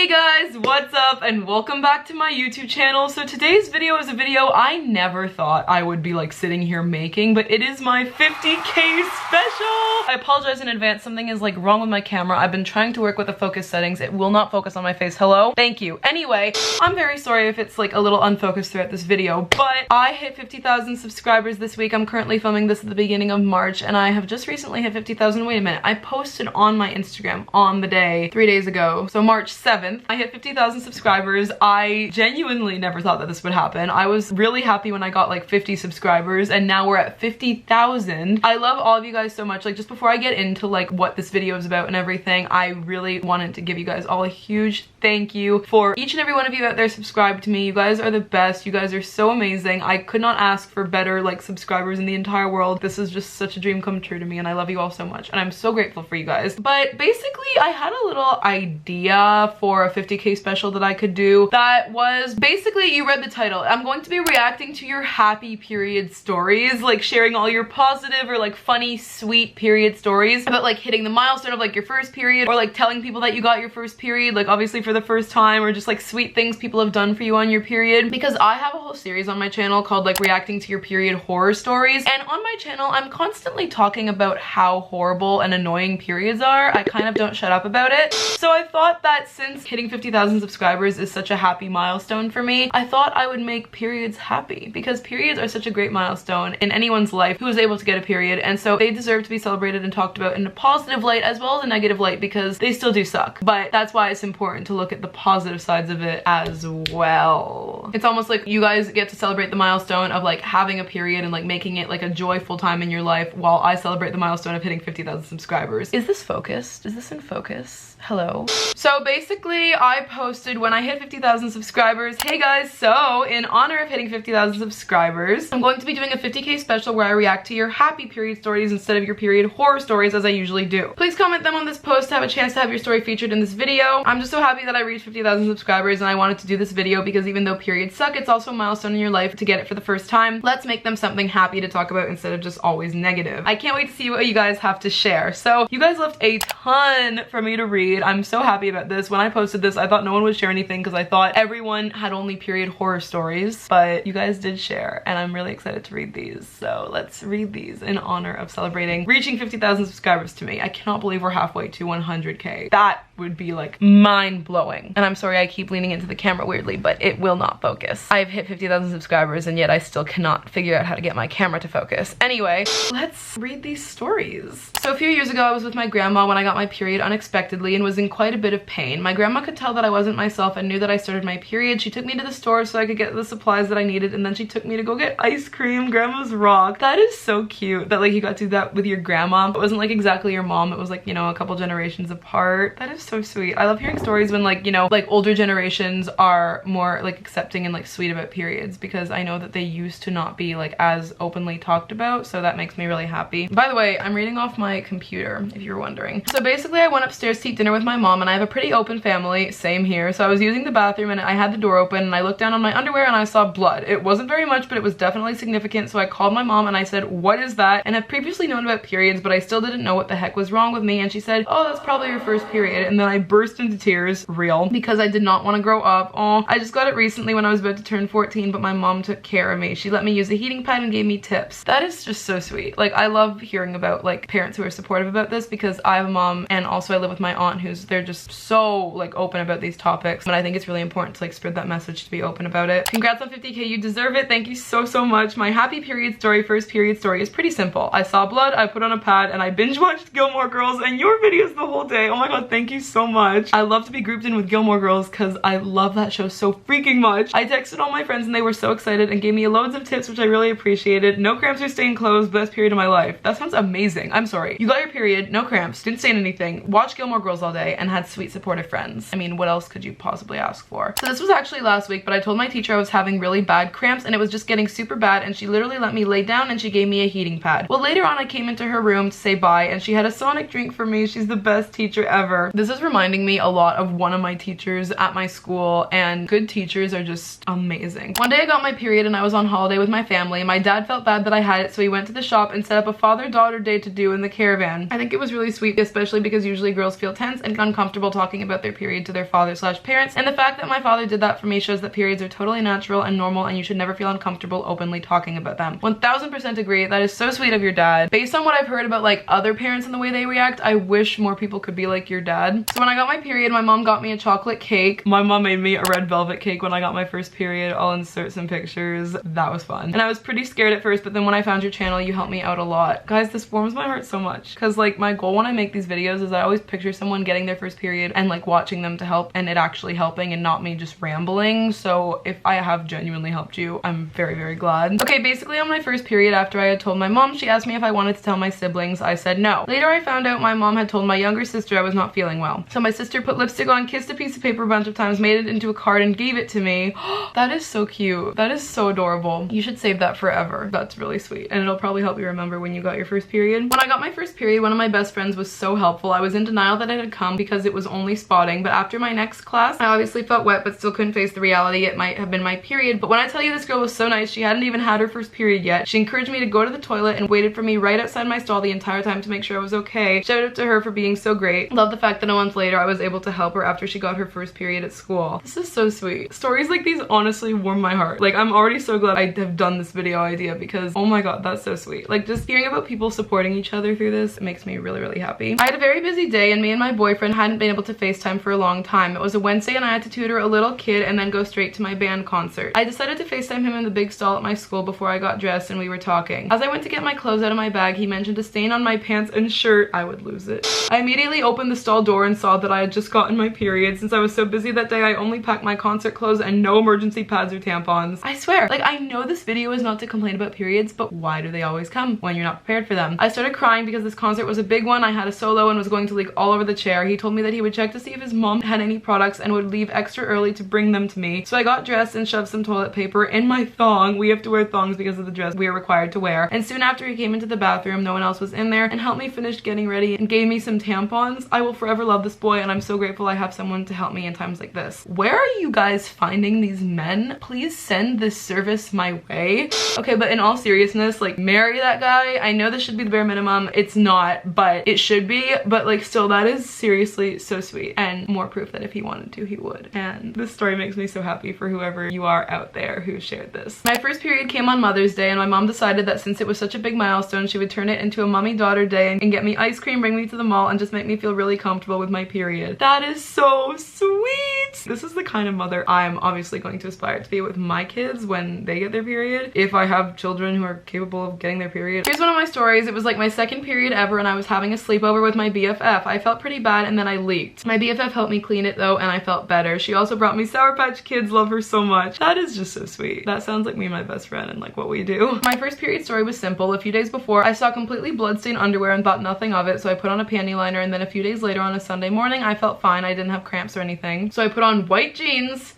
Hey guys, what's up and welcome back to my YouTube channel. So today's video is a video I never thought I would be like sitting here making, but it is my 50K special. I apologize in advance, something is like wrong with my camera. I've been trying to work with the focus settings. It will not focus on my face. Hello? Thank you. Anyway, I'm very sorry if it's like a little unfocused throughout this video, but I hit 50,000 subscribers this week. I'm currently filming this at the beginning of March and I have just recently hit 50,000. Wait a minute. I posted on my Instagram on the day 3 days ago. So March 7th, I hit 50,000 subscribers. I genuinely never thought that this would happen. I was really happy when I got like 50 subscribers and now we're at 50,000. I love all of you guys so much. Like just before I get into like what this video is about and everything, I really wanted to give you guys all a huge thank you for each and every one of you out there subscribed to me. You guys are the best. You guys are so amazing. I could not ask for better like subscribers in the entire world. This is just such a dream come true to me and I love you all so much and I'm so grateful for you guys. But basically I had a little idea for a 50K special that I could do that was basically, you read the title, I'm going to be reacting to your happy period stories, like sharing all your positive or like funny sweet period stories about like hitting the milestone of like your first period or like telling people that you got your first period, like obviously for the first time, or just like sweet things people have done for you on your period, because I have a whole series on my channel called like reacting to your period horror stories, and on my channel I'm constantly talking about how horrible and annoying periods are. I kind of don't shut up about it. So I thought that since hitting 50,000 subscribers is such a happy milestone for me, I thought I would make periods happy, because periods are such a great milestone in anyone's life who is able to get a period, and so they deserve to be celebrated and talked about in a positive light as well as a negative light, because they still do suck. But that's why it's important to look at the positive sides of it as well. It's almost like you guys get to celebrate the milestone of like having a period and like making it like a joyful time in your life, while I celebrate the milestone of hitting 50,000 subscribers. Is this focused? Is this in focus? Hello? So basically I posted when I hit 50,000 subscribers, hey guys, so in honor of hitting 50,000 subscribers, I'm going to be doing a 50K special where I react to your happy period stories instead of your period horror stories as I usually do. Please comment them on this post to have a chance to have your story featured in this video. I'm just so happy that I reached 50,000 subscribers and I wanted to do this video because even though periods suck, it's also a milestone in your life to get it for the first time. Let's make them something happy to talk about instead of just always negative. I can't wait to see what you guys have to share. So you guys left a ton for me to read. I'm so happy about this. When I posted this, I thought no one would share anything because I thought everyone had only period horror stories, but you guys did share and I'm really excited to read these. So let's read these in honor of celebrating reaching 50,000 subscribers to me. I cannot believe we're halfway to 100K. That would be like mind-blowing. And I'm sorry I keep leaning into the camera weirdly, but it will not focus. I've hit 50,000 subscribers and yet I still cannot figure out how to get my camera to focus. Anyway, let's read these stories. So a few years ago I was with my grandma when I got my period unexpectedly and was in quite a bit of pain. My grandma could tell that I wasn't myself and knew that I started my period. She took me to the store so I could get the supplies that I needed, and then she took me to go get ice cream. Grandma's rock. That is so cute that like you got to do that with your grandma. It wasn't like exactly your mom, it was like, you know, a couple generations apart. That is so sweet. I love hearing stories when like, you know, like older generations are more like accepting and like sweet about periods, because I know that they used to not be like as openly talked about, so that makes me really happy. By the way, I'm reading off my computer if you're wondering. So basically I went upstairs to eat dinner with my mom, and I have a pretty open family, same here. So I was using the bathroom and I had the door open and I looked down on my underwear and I saw blood. It wasn't very much, but it was definitely significant, so I called my mom and I said, what is that? And I've previously known about periods, but I still didn't know what the heck was wrong with me, and she said, oh, that's probably your first period. And then I burst into tears, real, because I did not want to grow up. Oh, I just got it recently when I was about to turn 14, but my mom took care of me. She let me use a heating pad and gave me tips. That is just so sweet. Like I love hearing about like parents who are supportive about this, because I have a mom and also I live with my aunt who's, they're just so like open about these topics, and I think it's really important to like spread that message to be open about it. Congrats on 50K, you deserve it. Thank you so much. My happy period story, first period story, is pretty simple. I saw blood, I put on a pad, and I binge watched Gilmore Girls and your videos the whole day. Oh my god, thank you so much. I love to be grouped in with Gilmore Girls because I love that show so freaking much. I texted all my friends and they were so excited and gave me loads of tips, which I really appreciated. No cramps or staying clothes, best period of my life. That sounds amazing. I'm sorry. You got your period, no cramps, didn't stain anything, watched Gilmore Girls all day, and had sweet supportive friends. I mean, what else could you possibly ask for? So this was actually last week, but I told my teacher I was having really bad cramps and it was just getting super bad, and she literally let me lay down and she gave me a heating pad. Well, later on I came into her room to say bye and she had a Sonic drink for me. She's the best teacher ever. This is reminding me a lot of one of my teachers at my school, and good teachers are just amazing. One day I got my period and I was on holiday with my family. My dad felt bad that I had it, so he went to the shop and set up a father-daughter day to do in the caravan. I think it was really sweet, especially because usually girls feel tense and uncomfortable talking about their period period to their father/parents, and the fact that my father did that for me shows that periods are totally natural and normal and you should never feel uncomfortable openly talking about them. 1000% agree. That is so sweet of your dad. Based on what I've heard about like other parents and the way they react, I wish more people could be like your dad. So when I got my period, my mom got me a chocolate cake. My mom made me a red velvet cake when I got my first period. I'll insert some pictures. That was fun. And I was pretty scared at first, but then when I found your channel, you helped me out a lot. Guys, this warms my heart so much because like my goal when I make these videos is I always picture someone getting their first period and like watching them to help and it actually helping and not me just rambling. So if I have genuinely helped you, I'm very, very glad. Okay, basically on my first period after I had told my mom, she asked me if I wanted to tell my siblings. I said no. Later I found out my mom had told my younger sister I was not feeling well. So my sister put lipstick on, kissed a piece of paper a bunch of times, made it into a card and gave it to me. That is so cute. That is so adorable. You should save that forever. That's really sweet. And it'll probably help you remember when you got your first period. When I got my first period, one of my best friends was so helpful. I was in denial that it had come because it was only spotting, but after my next class, I obviously felt wet but still couldn't face the reality it might have been my period. But when I tell you this girl was so nice, she hadn't even had her first period yet. She encouraged me to go to the toilet and waited for me right outside my stall the entire time to make sure I was okay. Shout out to her for being so great. Love the fact that a month later I was able to help her after she got her first period at school. This is so sweet. Stories like these honestly warm my heart. Like I'm already so glad I have done this video idea because oh my god, that's so sweet. Like just hearing about people supporting each other through this makes me really, really happy. I had a very busy day and me and my boyfriend hadn't been able to FaceTime for a long time. It was a Wednesday and I had to tutor a little kid and then go straight to my band concert. I decided to FaceTime him in the big stall at my school before I got dressed and we were talking. As I went to get my clothes out of my bag, he mentioned a stain on my pants and shirt. I would lose it. I immediately opened the stall door and saw that I had just gotten my period. Since I was so busy that day, I only packed my concert clothes and no emergency pads or tampons. I swear, like I know this video is not to complain about periods, but why do they always come when you're not prepared for them? I started crying because this concert was a big one. I had a solo and was going to leak all over the chair. He told me that he would check to see if his mom had any products and would leave extra early to bring them to me. So I got dressed and shoved some toilet paper in my thong. We have to wear thongs because of the dress we are required to wear. And soon after he came into the bathroom, no one else was in there, and helped me finish getting ready and gave me some tampons. I will forever love this boy and I'm so grateful I have someone to help me in times like this. Where are you guys finding these men? Please send this service my way. Okay, but in all seriousness, like marry that guy. I know this should be the bare minimum. It's not, but it should be. But like still, that is seriously so sweet and more proof that if he wanted to, he would. And this story makes me so happy for whoever you are out there who shared this. My first period came on Mother's Day and my mom decided that since it was such a big milestone, she would turn it into a mommy-daughter day and get me ice cream, bring me to the mall, and just make me feel really comfortable with my period. That is so sweet. This is the kind of mother I'm obviously going to aspire to be with my kids when they get their period, if I have children who are capable of getting their period. Here's one of my stories. It was like my second period ever and I was having a sleepover with my BFF. I felt pretty bad and then I leaked. My BFF helped me clean it though and I felt better. She also brought me Sour Patch Kids. Love her so much. That is just so sweet. That sounds like me and my best friend and like what we do. My first period story was simple. A few days before, I saw completely bloodstained underwear and thought nothing of it, so I put on a panty liner, and then a few days later on a Sunday morning, I felt fine. I didn't have cramps or anything. So I put on white jeans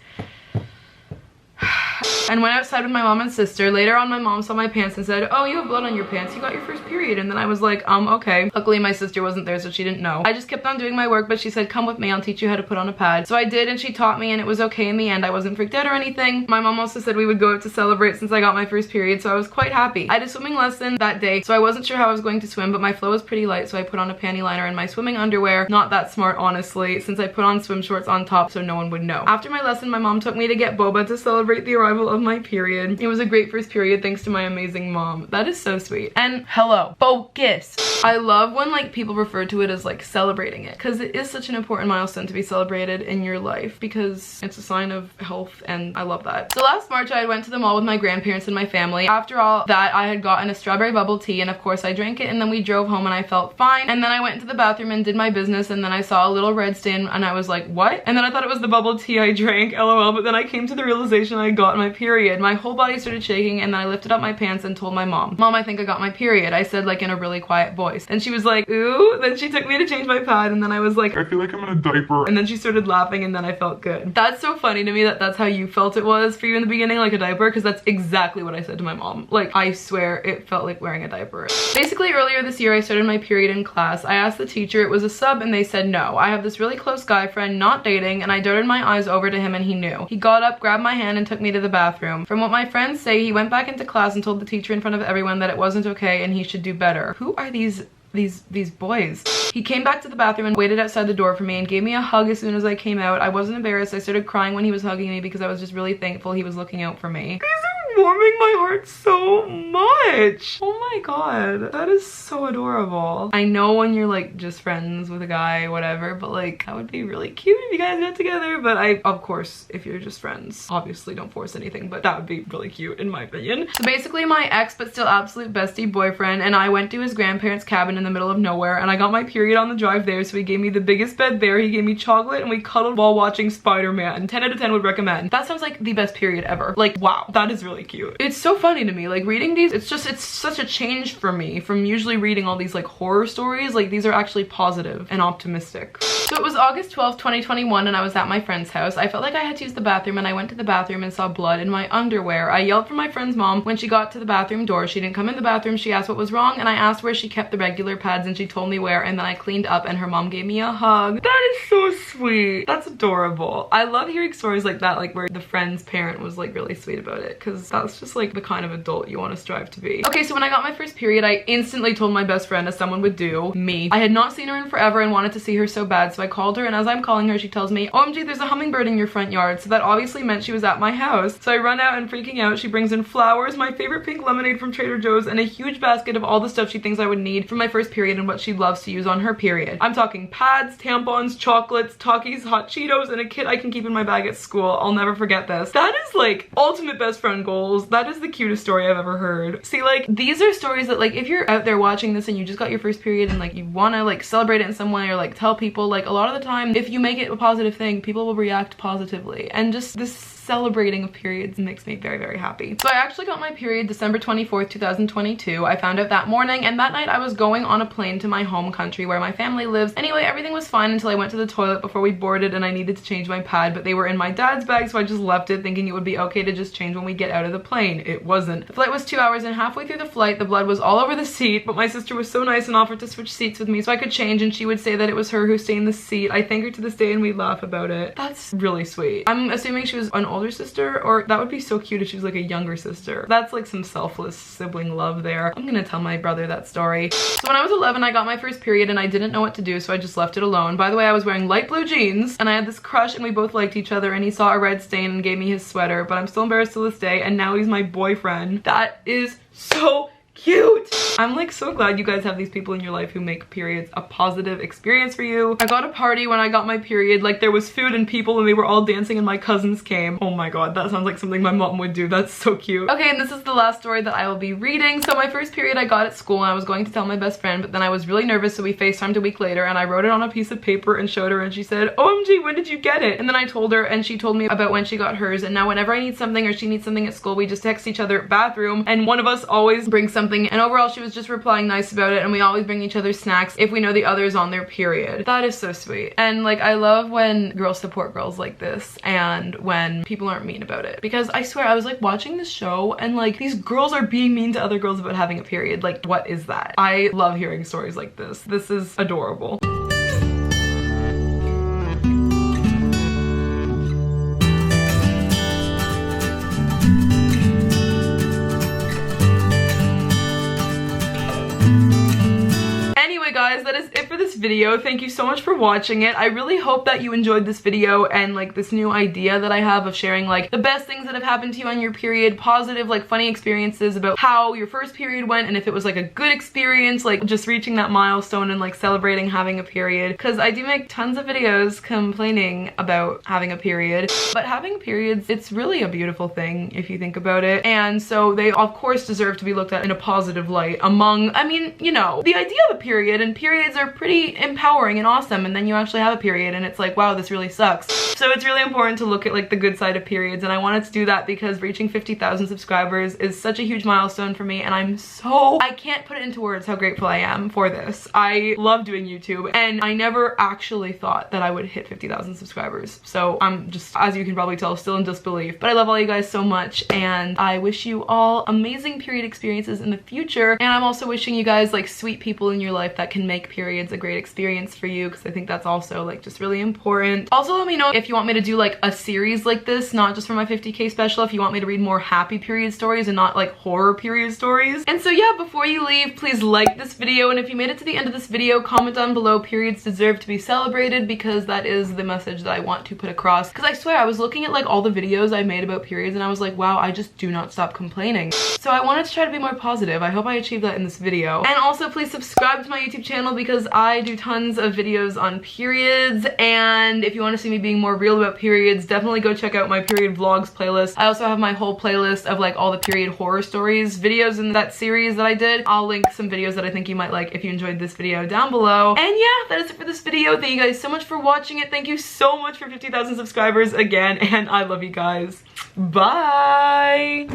and went outside with my mom and sister. Later on, my mom saw my pants and said, "Oh, you have blood on your pants. You got your first period." And then I was like, okay. Luckily, my sister wasn't there, so she didn't know. I just kept on doing my work, but she said, "Come with me. I'll teach you how to put on a pad." So I did, and she taught me, and it was okay in the end. I wasn't freaked out or anything. My mom also said we would go out to celebrate since I got my first period, so I was quite happy. I had a swimming lesson that day, so I wasn't sure how I was going to swim, but my flow was pretty light, so I put on a panty liner and my swimming underwear. Not that smart, honestly, since I put on swim shorts on top so no one would know. After my lesson, my mom took me to get boba to celebrate the arrival of my period. It was a great first period thanks to my amazing mom. That is so sweet. And hello, focus. I love when like people refer to it as like celebrating it, because it is such an important milestone to be celebrated in your life because it's a sign of health, and I love that. So last March I went to the mall with my grandparents and my family. After all that, I had gotten a strawberry bubble tea and of course I drank it, and then we drove home and I felt fine, and then I went into the bathroom and did my business, and then I saw a little red stain and I was like, what? And then I thought it was the bubble tea I drank, lol, but then I came to the realization I got my period. My whole body started shaking and then I lifted up my pants and told my mom, "Mom, I think I got my period." I said like in a really quiet voice, and she was like, "Ooh." Then she took me to change my pad, and then I was like, "I feel like I'm in a diaper." And then she started laughing, and then I felt good. That's so funny to me that that's how you felt it was for you in the beginning, like a diaper, because that's exactly what I said to my mom. Like, I swear it felt like wearing a diaper. Basically, earlier this year I started my period in class. I asked the teacher, it was a sub, and they said no. I have this really close guy friend, not dating, and I darted my eyes over to him and he knew. He got up, grabbed my hand, and took me to the bathroom. From what my friends say, he went back into class and told the teacher in front of everyone that it wasn't okay and he should do better. Who are these these boys. He came back to the bathroom and waited outside the door for me and gave me a hug as soon as I came out. I wasn't embarrassed. I started crying when he was hugging me because I was just really thankful he was looking out for me. These are warming my heart so much. Oh my god, that is so adorable. I know when you're like just friends with a guy, whatever, but like that would be really cute if you guys got together. But of course, if you're just friends, obviously don't force anything, but that would be really cute in my opinion. So basically my ex but still absolute bestie boyfriend and I went to his grandparents' cabin in the middle of nowhere, and I got my period on the drive there, so he gave me the biggest bed there. He gave me chocolate and we cuddled while watching Spider-Man. 10 out of 10 would recommend. That sounds like the best period ever. Like, wow, that is really cute. It's so funny to me, like reading these, it's such a change for me from usually reading all these like horror stories. Like these are actually positive and optimistic. So it was August 12th, 2021 and I was at my friend's house. I felt like I had to use the bathroom and I went to the bathroom and saw blood in my underwear. I yelled for my friend's mom when she got to the bathroom door. She didn't come in the bathroom. She asked what was wrong and I asked where she kept the regular pads and she told me where, and then I cleaned up and her mom gave me a hug. That is so sweet. That's adorable. I love hearing stories like that, like where the friend's parent was like really sweet about it, because that's just like the kind of adult you want to strive to be. Okay, so when I got my first period, I instantly told my best friend, as someone would do, me. I had not seen her in forever and wanted to see her so bad, so I called her, and as I'm calling her, she tells me, OMG, there's a hummingbird in your front yard. So that obviously meant she was at my house. So I run out and freaking out. She brings in flowers, my favorite pink lemonade from Trader Joe's, and a huge basket of all the stuff she thinks I would need for my first period and what she loves to use on her period. I'm talking pads, tampons, chocolates, Takis, hot Cheetos, and a kit I can keep in my bag at school. I'll never forget this. That is like ultimate best friend goals. That is the cutest story I've ever heard. See, like these are stories that like if you're out there watching this and you just got your first period and like you want to like celebrate it in some way or like tell people, like a lot of the time if you make it a positive thing, people will react positively, and just this celebrating of periods makes me very, very happy. So I actually got my period December 24th, 2022. I found out that morning, and that night I was going on a plane to my home country where my family lives. Anyway, everything was fine until I went to the toilet before we boarded and I needed to change my pad, but they were in my dad's bag, so I just left it thinking it would be okay to just change when we get out of the plane. It wasn't. The flight was 2 hours and halfway through the flight, the blood was all over the seat, but my sister was so nice and offered to switch seats with me so I could change, and she would say that it was her who stayed in the seat. I thank her to this day and we laugh about it. That's really sweet. I'm assuming she was an older sister, or that would be so cute if she was like a younger sister. That's like some selfless sibling love there. I'm gonna tell my brother that story. So when I was 11, I got my first period and I didn't know what to do, so I just left it alone. By the way, I was wearing light blue jeans and I had this crush and we both liked each other, and he saw a red stain and gave me his sweater, but I'm still embarrassed to this day, and now he's my boyfriend. That is so cute. I'm like so glad you guys have these people in your life who make periods a positive experience for you. I got a party when I got my period. Like there was food and people and they were all dancing and my cousins came. Oh my god, that sounds like something my mom would do. That's so cute. Okay, and this is the last story that I will be reading. So my first period I got at school and I was going to tell my best friend, but then I was really nervous, so we FaceTimed a week later and I wrote it on a piece of paper and showed her, and she said, OMG, when did you get it? And then I told her and she told me about when she got hers, and now whenever I need something or she needs something at school, we just text each other bathroom, and one of us always brings something, and overall she was just replying nice about it, and we always bring each other snacks if we know the other's on their period. That is so sweet. And like I love when girls support girls like this and when people aren't mean about it, because I swear I was like watching this show and like these girls are being mean to other girls about having a period. Like what is that? I love hearing stories like this. This is adorable. Guys, that is it for this video. Thank you so much for watching it. I really hope that you enjoyed this video and like this new idea that I have of sharing like the best things that have happened to you on your period, positive like funny experiences about how your first period went, and if it was like a good experience, like just reaching that milestone and like celebrating having a period, because I do make tons of videos complaining about having a period, but having periods, it's really a beautiful thing if you think about it, and so they of course deserve to be looked at in a positive light among, I mean, you know, the idea of a period, and periods are pretty empowering and awesome, and then you actually have a period and it's like, wow, this really sucks. So it's really important to look at like the good side of periods, and I wanted to do that because reaching 50,000 subscribers is such a huge milestone for me, and I can't put it into words how grateful I am for this. I love doing YouTube and I never actually thought that I would hit 50,000 subscribers. So I'm just, as you can probably tell, still in disbelief, but I love all you guys so much, and I wish you all amazing period experiences in the future, and I'm also wishing you guys like sweet people in your life that can make periods a great experience for you, because I think that's also like just really important. Also let me know if if you want me to do like a series like this, not just for my 50K special, if you want me to read more happy period stories and not like horror period stories. And so yeah, before you leave, please like this video, and if you made it to the end of this video, comment down below periods deserve to be celebrated, because that is the message that I want to put across. Because I swear, I was looking at like all the videos I made about periods and I was like, wow, I just do not stop complaining. So I wanted to try to be more positive. I hope I achieved that in this video. And also please subscribe to my YouTube channel, because I do tons of videos on periods, and if you want to see me being more real about periods, definitely go check out my period vlogs playlist. I also have my whole playlist of like all the period horror stories videos in that series that I did. I'll link some videos that I think you might like if you enjoyed this video down below. And yeah, that is it for this video. Thank you guys so much for watching it. Thank you so much for 50,000 subscribers again, and I love you guys. Bye!